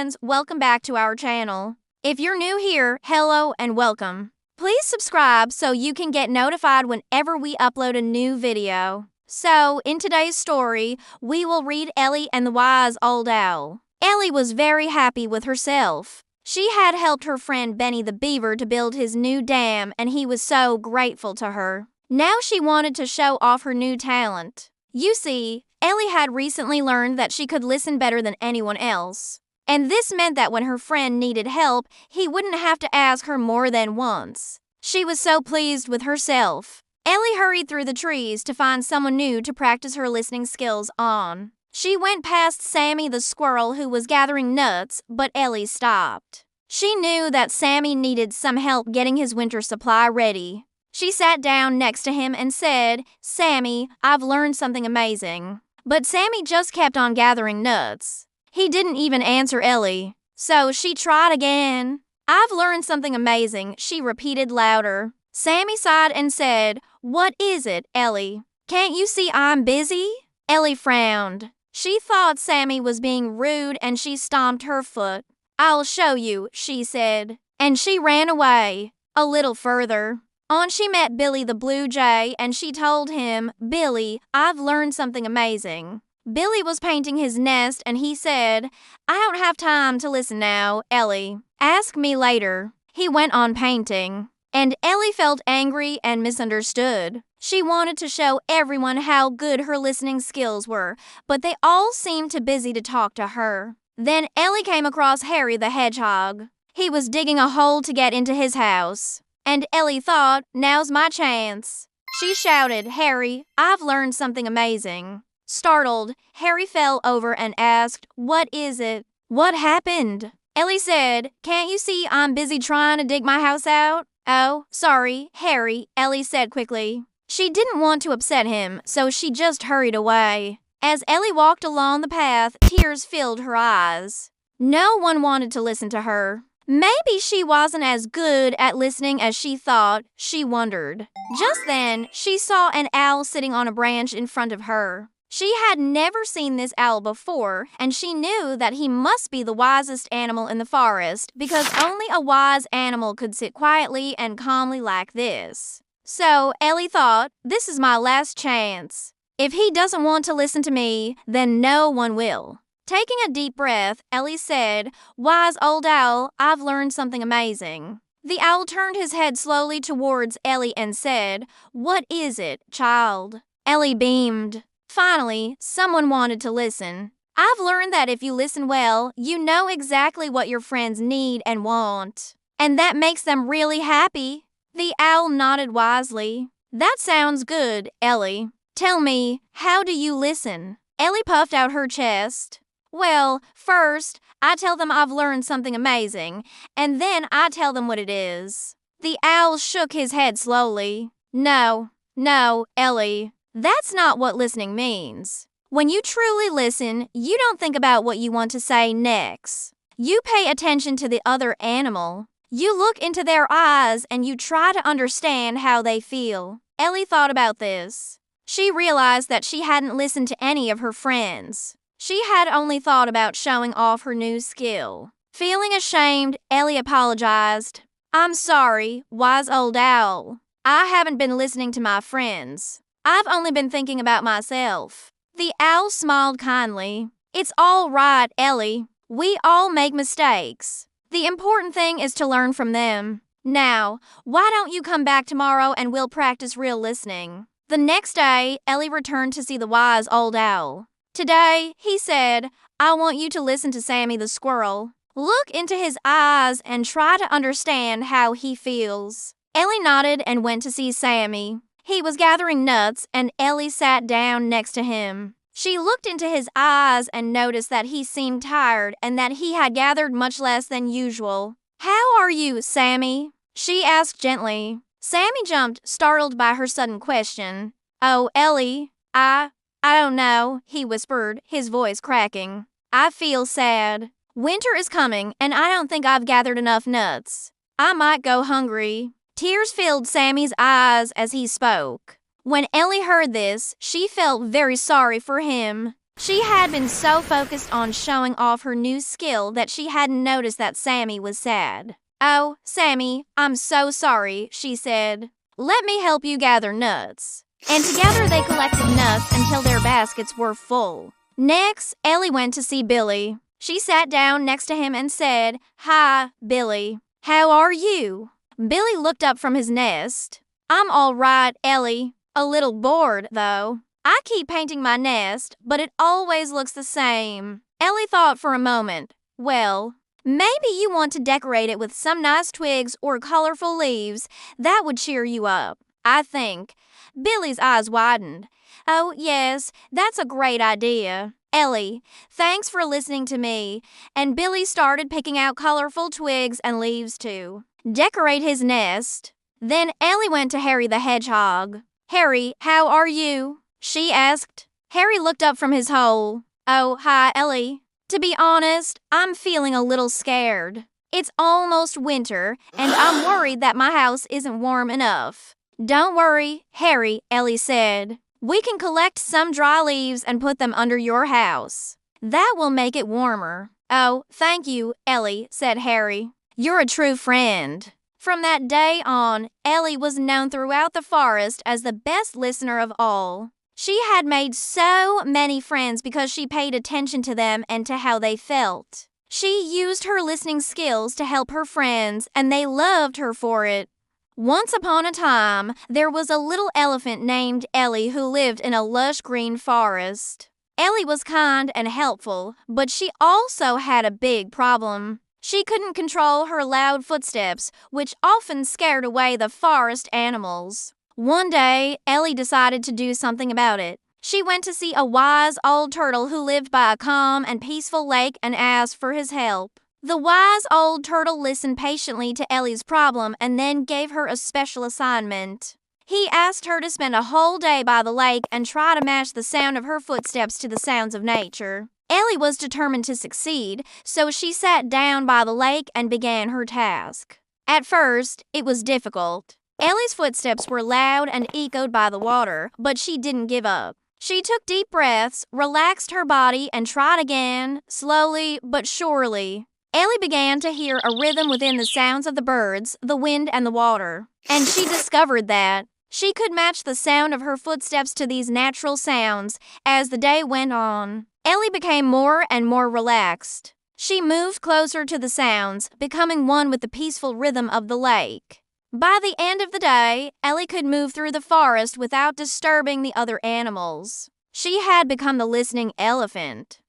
friends, welcome back to our channel. If you're new here, hello and welcome. Please subscribe so you can get notified whenever we upload a new video. So, in today's story, we will read Ellie and the Wise Old Owl. Ellie was very happy with herself. She had helped her friend Benny the Beaver to build his new dam, and he was so grateful to her. Now she wanted to show off her new talent. You see, Ellie had recently learned that she could listen better than anyone else. And this meant that when her friend needed help, he wouldn't have to ask her more than once. She was so pleased with herself. Ellie hurried through the trees to find someone new to practice her listening skills on. She went past Sammy the squirrel who was gathering nuts, but Ellie stopped. She knew that Sammy needed some help getting his winter supply ready. She sat down next to him and said, "Sammy, I've learned something amazing." But Sammy just kept on gathering nuts. He didn't even answer Ellie. So she tried again. "I've learned something amazing," she repeated louder. Sammy sighed and said, "What is it, Ellie? Can't you see I'm busy?" Ellie frowned. She thought Sammy was being rude and she stomped her foot. "I'll show you," she said. And she ran away. A little further on, she met Billy the Blue Jay and she told him, "Billy, I've learned something amazing." Billy was painting his nest and he said, "I don't have time to listen now, Ellie. Ask me later." He went on painting. And Ellie felt angry and misunderstood. She wanted to show everyone how good her listening skills were, but they all seemed too busy to talk to her. Then Ellie came across Harry the Hedgehog. He was digging a hole to get into his house. And Ellie thought, "Now's my chance." She shouted, "Harry, I've learned something amazing." Startled, Harry fell over and asked, "What is it? What happened?" Ellie said, "Can't you see I'm busy trying to dig my house out?" "Oh, sorry, Harry," Ellie said quickly. She didn't want to upset him, so she just hurried away. As Ellie walked along the path, tears filled her eyes. No one wanted to listen to her. Maybe she wasn't as good at listening as she thought, she wondered. Just then, she saw an owl sitting on a branch in front of her. She had never seen this owl before, and she knew that he must be the wisest animal in the forest because only a wise animal could sit quietly and calmly like this. So Ellie thought, "This is my last chance. If he doesn't want to listen to me, then no one will." Taking a deep breath, Ellie said, "Wise old owl, I've learned something amazing." The owl turned his head slowly towards Ellie and said, "What is it, child?" Ellie beamed. Finally, someone wanted to listen. "I've learned that if you listen well, you know exactly what your friends need and want. And that makes them really happy." The owl nodded wisely. "That sounds good, Ellie. Tell me, how do you listen?" Ellie puffed out her chest. "Well, first, I tell them I've learned something amazing, and then I tell them what it is." The owl shook his head slowly. No, Ellie. That's not what listening means. When you truly listen, you don't think about what you want to say next. You pay attention to the other animal. You look into their eyes and you try to understand how they feel. Ellie thought about this. She realized that she hadn't listened to any of her friends. She had only thought about showing off her new skill. Feeling ashamed, Ellie apologized. "I'm sorry, wise old owl. I haven't been listening to my friends. I've only been thinking about myself." The owl smiled kindly. "It's all right, Ellie. We all make mistakes. The important thing is to learn from them. Now, why don't you come back tomorrow and we'll practice real listening?" The next day, Ellie returned to see the wise old owl. "Today," he said, "I want you to listen to Sammy the squirrel. Look into his eyes and try to understand how he feels." Ellie nodded and went to see Sammy. He was gathering nuts, and Ellie sat down next to him. She looked into his eyes and noticed that he seemed tired and that he had gathered much less than usual. "How are you, Sammy?" she asked gently. Sammy jumped, startled by her sudden question. "Oh, Ellie, I don't know," he whispered, his voice cracking. "I feel sad. Winter is coming, and I don't think I've gathered enough nuts. I might go hungry." Tears filled Sammy's eyes as he spoke. When Ellie heard this, she felt very sorry for him. She had been so focused on showing off her new skill that she hadn't noticed that Sammy was sad. "Oh, Sammy, I'm so sorry," she said. "Let me help you gather nuts." And together they collected nuts until their baskets were full. Next, Ellie went to see Billy. She sat down next to him and said, "Hi, Billy. How are you?" Billy looked up from his nest. "I'm all right, Ellie. A little bored, though. I keep painting my nest, but it always looks the same." Ellie thought for a moment. "Well, maybe you want to decorate it with some nice twigs or colorful leaves. That would cheer you up, I think." Billy's eyes widened. "Oh, yes, that's a great idea. Ellie, thanks for listening to me." And Billy started picking out colorful twigs and leaves to decorate his nest. Then Ellie went to Harry the Hedgehog. "Harry, how are you?" she asked. Harry looked up from his hole. "Oh, hi, Ellie. To be honest, I'm feeling a little scared. It's almost winter, and I'm worried that my house isn't warm enough." "Don't worry, Harry," Ellie said. "We can collect some dry leaves and put them under your house. That will make it warmer." "Oh, thank you, Ellie," said Harry. "You're a true friend." From that day on, Ellie was known throughout the forest as the best listener of all. She had made so many friends because she paid attention to them and to how they felt. She used her listening skills to help her friends, and they loved her for it. Once upon a time, there was a little elephant named Ellie who lived in a lush green forest. Ellie was kind and helpful, but she also had a big problem. She couldn't control her loud footsteps, which often scared away the forest animals. One day, Ellie decided to do something about it. She went to see a wise old turtle who lived by a calm and peaceful lake and asked for his help. The wise old turtle listened patiently to Ellie's problem and then gave her a special assignment. He asked her to spend a whole day by the lake and try to match the sound of her footsteps to the sounds of nature. Ellie was determined to succeed, so she sat down by the lake and began her task. At first, it was difficult. Ellie's footsteps were loud and echoed by the water, but she didn't give up. She took deep breaths, relaxed her body, and tried again, slowly but surely. Ellie began to hear a rhythm within the sounds of the birds, the wind, and the water. And she discovered that she could match the sound of her footsteps to these natural sounds. As the day went on, Ellie became more and more relaxed. She moved closer to the sounds, becoming one with the peaceful rhythm of the lake. By the end of the day, Ellie could move through the forest without disturbing the other animals. She had become the listening elephant.